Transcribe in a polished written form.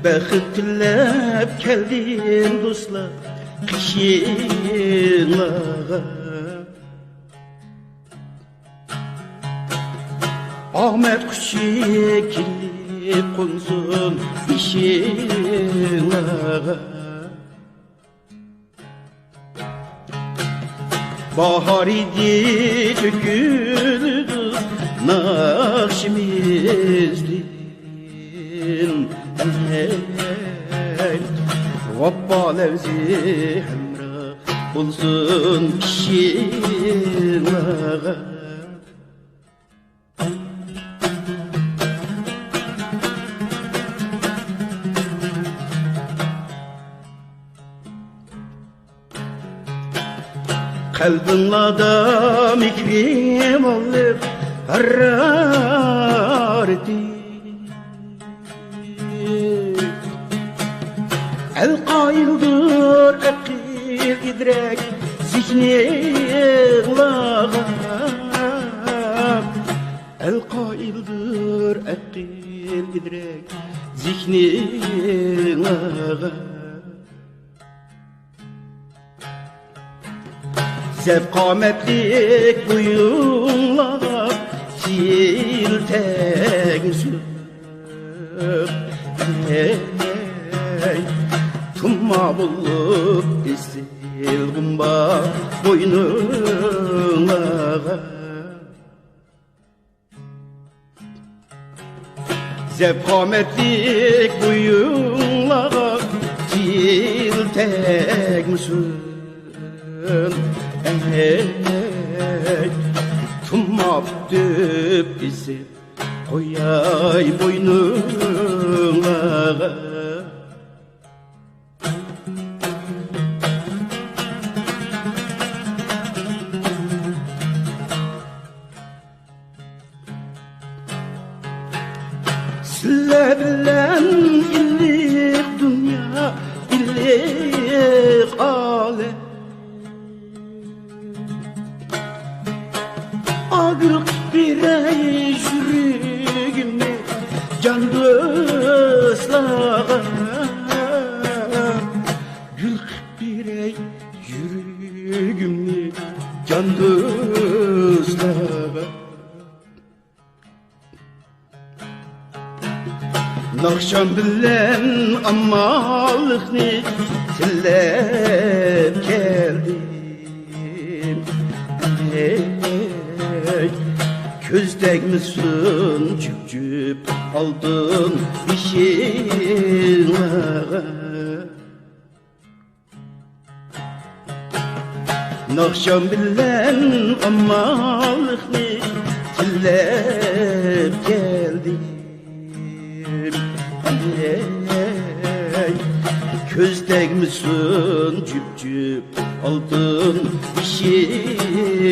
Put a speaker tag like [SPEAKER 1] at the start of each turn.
[SPEAKER 1] Bəxit tilləb gəldim dostlar qışınağa. Ahmet kuşu kilip konsun işinağa. Bahar idi döküldü nakşimizdin. Vappa levzi hemra bulsun kişinağa. Kalbinla mikrim olup harareti. El-Qail'dir akil idrak zihni lağam. El-Qail'dir akil idrak zihni lağam. Zevkametlik buyunlar silten sür. Tumma bulup isil gumba boynuna. Zevkametlik buyunlar silten sür. Tummap düp bizi koyay boynuna. Sizler bilen illik dünya, illik alem. Ağırlık birey yüreğime can dostlara. Gülk birey yüreğime can dostlara. Nakşan bilen ammalıkni tillep geldim. Közdekmisin cüp cüp aldın işinağa. Nakşan bilen ammalıkni tillep geldim. Közdekmisin cüp cüp aldın işinağa.